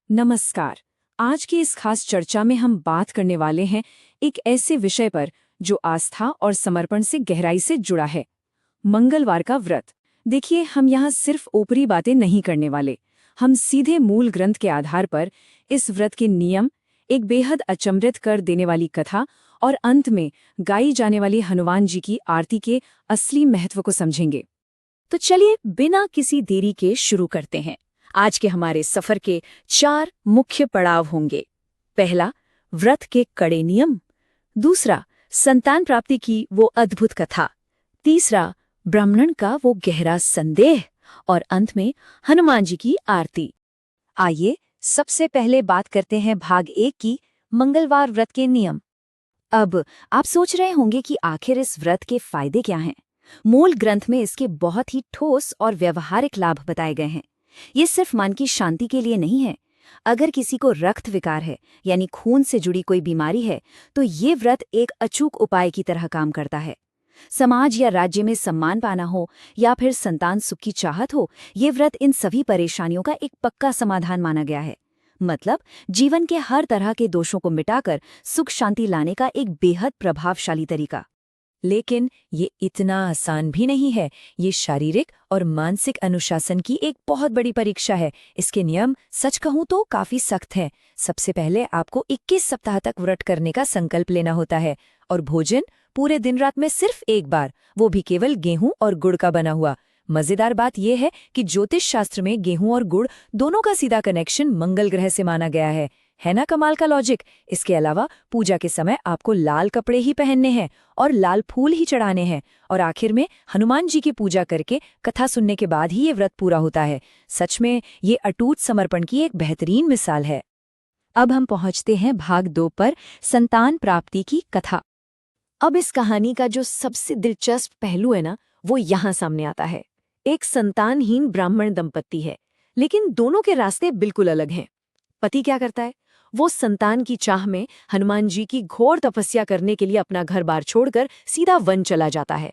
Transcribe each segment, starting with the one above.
नमस्कार। आज की इस खास चर्चा में हम बात करने वाले हैं एक ऐसे विषय पर जो आस्था और समर्पण से गहराई से जुड़ा है, मंगलवार का व्रत। देखिए, हम यहाँ सिर्फ ऊपरी बातें नहीं करने वाले। हम सीधे मूल ग्रंथ के आधार पर इस व्रत के नियम, एक बेहद अचंभित कर देने वाली कथा और अंत में गाई जाने वाली हनुमान जी की आरती के असली महत्व को समझेंगे। तो चलिए बिना किसी देरी के शुरू करते हैं। आज के हमारे सफर के 4 मुख्य पड़ाव होंगे। पहला, व्रत के कड़े नियम। दूसरा, संतान प्राप्ति की वो अद्भुत कथा। तीसरा, ब्राह्मण का वो गहरा संदेह। और अंत में हनुमान जी की आरती। आइए सबसे पहले बात करते हैं भाग 1 की, मंगलवार व्रत के नियम। अब आप सोच रहे होंगे कि आखिर इस व्रत के फायदे क्या हैं। मूल ग्रंथ में इसके बहुत ही ठोस और व्यवहारिक लाभ बताए गए हैं। ये सिर्फ मन की शांति के लिए नहीं है। अगर किसी को रक्त विकार है, यानी खून से जुड़ी कोई बीमारी है, तो ये व्रत एक अचूक उपाय की तरह काम करता है। समाज या राज्य में सम्मान पाना हो या फिर संतान सुख की चाहत हो, ये व्रत इन सभी परेशानियों का एक पक्का समाधान माना गया है। मतलब जीवन के हर तरह के दोषों को मिटाकर सुख शांति लाने का एक बेहद प्रभावशाली तरीका। लेकिन ये इतना आसान भी नहीं है। ये शारीरिक और मानसिक अनुशासन की एक बहुत बड़ी परीक्षा है। इसके नियम सच कहूं तो काफी सख्त हैं। सबसे पहले आपको 21 सप्ताह तक व्रत करने का संकल्प लेना होता है और भोजन पूरे दिन रात में सिर्फ एक बार, वो भी केवल गेहूं और गुड़ का बना हुआ। मजेदार बात यह है कि ज्योतिष शास्त्र में गेहूं और गुड़ दोनों का सीधा कनेक्शन मंगल ग्रह से माना गया है ना कमाल का लॉजिक। इसके अलावा पूजा के समय आपको लाल कपड़े ही पहनने हैं और लाल फूल ही चढ़ाने हैं। और आखिर में हनुमान जी की पूजा करके कथा सुनने के बाद ही ये व्रत पूरा होता है। सच में ये अटूट समर्पण की एक बेहतरीन मिसाल है। अब हम पहुंचते हैं भाग 2 पर, संतान प्राप्ति की कथा। अब इस कहानी का जो सबसे दिलचस्प पहलू है ना, वो यहाँ सामने आता है। एक संतानहीन ब्राह्मण दंपत्ति है, लेकिन दोनों के रास्ते बिल्कुल अलग हैं। पति क्या करता है? वो संतान की चाह में हनुमान जी की घोर तपस्या करने के लिए अपना घर बार छोड़कर सीधा वन चला जाता है।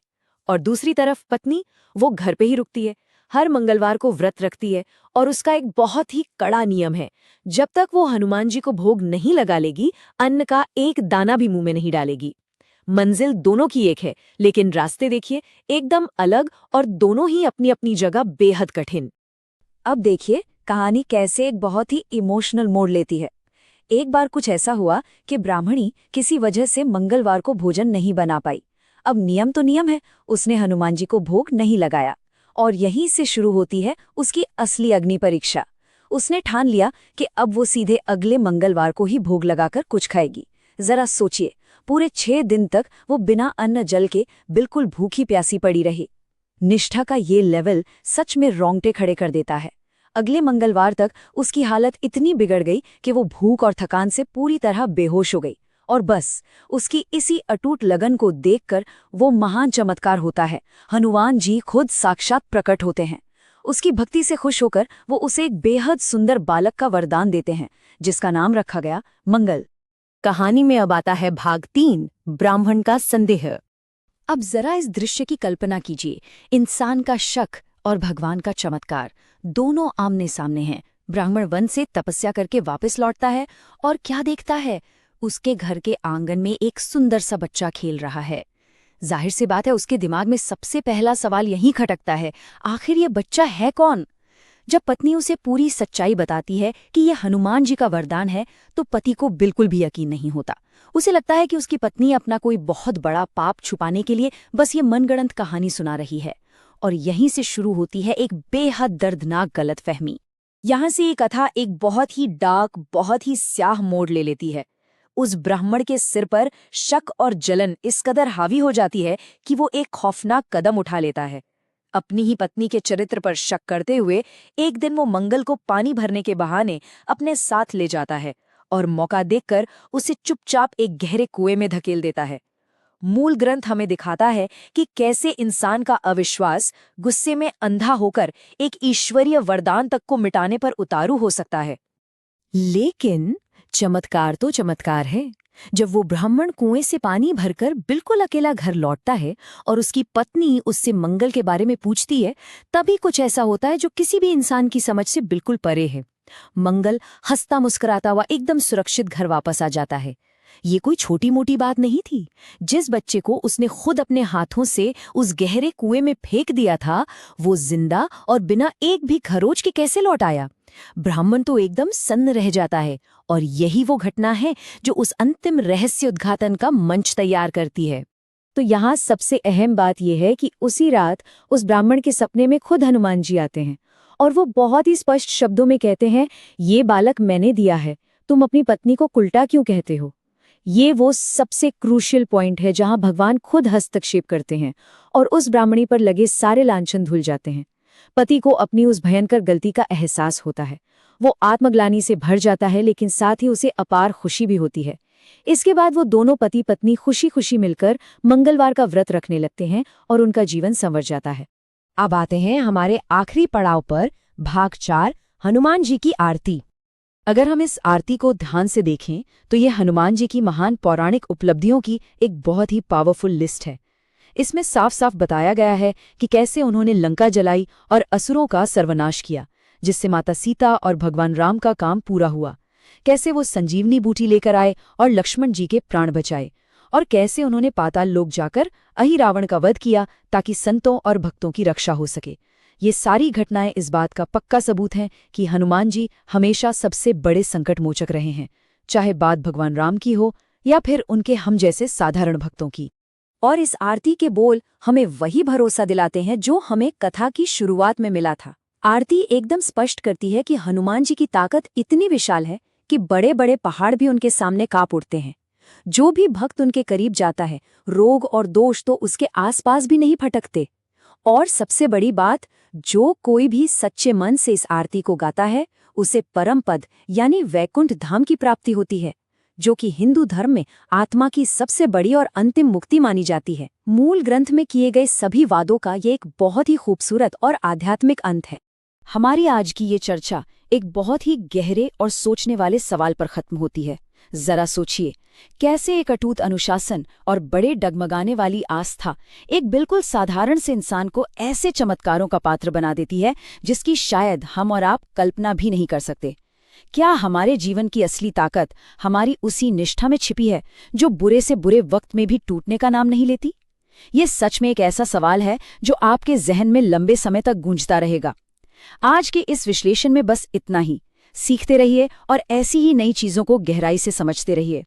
और दूसरी तरफ पत्नी, वो घर पे ही रुकती है, हर मंगलवार को व्रत रखती है और उसका एक बहुत ही कड़ा नियम है, जब तक वो हनुमान जी को भोग नहीं लगा लेगी, अन्न का एक दाना भी मुंह में नहीं डालेगी। मंजिल दोनों की एक है, लेकिन रास्ते देखिए एकदम अलग और दोनों ही अपनी अपनी जगह बेहद कठिन। अब देखिए कहानी कैसे एक बहुत ही इमोशनल मोड़ लेती है। एक बार कुछ ऐसा हुआ कि ब्राह्मणी किसी वजह से मंगलवार को भोजन नहीं बना पाई। अब नियम तो नियम है, उसने हनुमान जी को भोग नहीं लगाया और यहीं से शुरू होती है उसकी असली अग्नि परीक्षा। उसने ठान लिया कि अब वो सीधे अगले मंगलवार को ही भोग लगाकर कुछ खाएगी। जरा सोचिए, पूरे 6 दिन तक वो बिना अन्न जल के बिल्कुल भूखी प्यासी पड़ी रही। निष्ठा का ये लेवल सच में रोंगटे खड़े कर देता है। अगले मंगलवार तक उसकी हालत इतनी बिगड़ गई कि वो भूख और थकान से पूरी तरह बेहोश हो गई। और बस उसकी इसी अटूट लगन को देखकर वो महान चमत्कार होता है। हनुमान जी खुद साक्षात प्रकट होते हैं। उसकी भक्ति से खुश होकर वो उसे एक बेहद सुंदर बालक का वरदान देते हैं, जिसका नाम रखा गया मंगल। कहानी में अब आता है भाग 3, ब्राह्मण का संदेह। अब जरा इस दृश्य की कल्पना कीजिए। इंसान का शक और भगवान का चमत्कार दोनों आमने सामने हैं। ब्राह्मण वन से तपस्या करके वापस लौटता है और क्या देखता है? उसके घर के आंगन में एक सुंदर सा बच्चा खेल रहा है। जाहिर सी बात है, उसके दिमाग में सबसे पहला सवाल यही खटकता है, आखिर ये बच्चा है कौन? जब पत्नी उसे पूरी सच्चाई बताती है कि यह हनुमान जी का वरदान है, तो पति को बिल्कुल भी यकीन नहीं होता। उसे लगता है कि उसकी पत्नी अपना कोई बहुत बड़ा पाप छुपाने के लिए बस ये मनगढ़ंत कहानी सुना रही है। और यहीं से शुरू होती है एक बेहद दर्दनाक गलतफहमी। यहाँ से ये कथा एक बहुत ही डार्क, बहुत ही स्याह मोड़ ले लेती है। उस ब्राह्मण के सिर पर शक और जलन इस कदर हावी हो जाती है कि वो एक खौफनाक कदम उठा लेता है। अपनी ही पत्नी के चरित्र पर शक करते हुए एक दिन वो मंगल को पानी भरने के बहाने अपने साथ ले जाता है और मौका देखकर उसे चुपचाप एक गहरे कुएं में धकेल देता है। मूल ग्रंथ हमें दिखाता है कि कैसे इंसान का अविश्वास गुस्से में अंधा होकर एक ईश्वरीय वरदान तक को मिटाने पर उतारू हो सकता है। लेकिन चमत्कार तो चमत्कार है। जब वो ब्राह्मण कुएं से पानी भरकर बिल्कुल अकेला घर लौटता है और उसकी पत्नी उससे मंगल के बारे में पूछती है, तभी कुछ ऐसा होता है जो किसी भी इंसान की समझ से बिल्कुल परे है। मंगल हंसता मुस्कुराता हुआ एकदम सुरक्षित घर वापस आ जाता है। ये कोई छोटी मोटी बात नहीं थी। जिस बच्चे को उसने खुद अपने हाथों से उस गहरे कुएं में फेंक दिया था, वो जिंदा और बिना एक भी खरोच के कैसे लौट आया? ब्राह्मण तो एकदम सन्न रह जाता है। और यही वो घटना है जो उस अंतिम रहस्य उद्घाटन का मंच तैयार करती है। तो यहाँ सबसे अहम बात यह है कि उसी रात उस ब्राह्मण के सपने में खुद हनुमान जी आते हैं और वो बहुत ही स्पष्ट शब्दों में कहते हैं, ये बालक मैंने दिया है, तुम अपनी पत्नी को उल्टा क्यों कहते हो? ये वो सबसे क्रूशियल पॉइंट है जहां भगवान खुद हस्तक्षेप करते हैं और उस ब्राह्मणी पर लगे सारे लांछन धुल जाते हैं। पति को अपनी उस भयंकर गलती का एहसास होता है। वो आत्मग्लानि से भर जाता है, लेकिन साथ ही उसे अपार खुशी भी होती है। इसके बाद वो दोनों पति पत्नी खुशी खुशी मिलकर मंगलवार का व्रत रखने लगते हैं और उनका जीवन संवर जाता है। अब आते हैं हमारे आखिरी पड़ाव पर, भाग 4, हनुमान जी की आरती। अगर हम इस आरती को ध्यान से देखें तो ये हनुमान जी की महान पौराणिक उपलब्धियों की एक बहुत ही पावरफुल लिस्ट है। इसमें साफ साफ बताया गया है कि कैसे उन्होंने लंका जलाई और असुरों का सर्वनाश किया, जिससे माता सीता और भगवान राम का काम पूरा हुआ। कैसे वो संजीवनी बूटी लेकर आए और लक्ष्मण जी के प्राण बचाए, और कैसे उन्होंने पाताल लोक जाकर अहिरावण का वध किया ताकि संतों और भक्तों की रक्षा हो सके। ये सारी घटनाएं इस बात का पक्का सबूत हैं कि हनुमान जी हमेशा सबसे बड़े संकट मोचक रहे हैं, चाहे बात भगवान राम की हो या फिर उनके हम जैसे साधारण भक्तों की। और इस आरती के बोल हमें वही भरोसा दिलाते हैं जो हमें कथा की शुरुआत में मिला था। आरती एकदम स्पष्ट करती है कि हनुमान जी की ताकत इतनी विशाल है कि बड़े बड़े पहाड़ भी उनके सामने कांप उठते हैं। जो भी भक्त उनके करीब जाता है, रोग और दोष तो उसके आसपास भी नहीं फटकते। और सबसे बड़ी बात, जो कोई भी सच्चे मन से इस आरती को गाता है, उसे परम पद यानी वैकुंठ धाम की प्राप्ति होती है, जो कि हिंदू धर्म में आत्मा की सबसे बड़ी और अंतिम मुक्ति मानी जाती है। मूल ग्रंथ में किए गए सभी वादों का ये एक बहुत ही खूबसूरत और आध्यात्मिक अंत है। हमारी आज की ये चर्चा एक बहुत ही गहरे और सोचने वाले सवाल पर खत्म होती है। जरा सोचिए, कैसे एक अटूट अनुशासन और बड़े डगमगाने वाली आस्था एक बिल्कुल साधारण से इंसान को ऐसे चमत्कारों का पात्र बना देती है जिसकी शायद हम और आप कल्पना भी नहीं कर सकते। क्या हमारे जीवन की असली ताकत हमारी उसी निष्ठा में छिपी है जो बुरे से बुरे वक्त में भी टूटने का नाम नहीं लेती? ये सच में एक ऐसा सवाल है जो आपके जहन में लंबे समय तक गूंजता रहेगा। आज के इस विश्लेषण में बस इतना ही। सीखते रहिए और ऐसी ही नई चीजों को गहराई से समझते रहिए।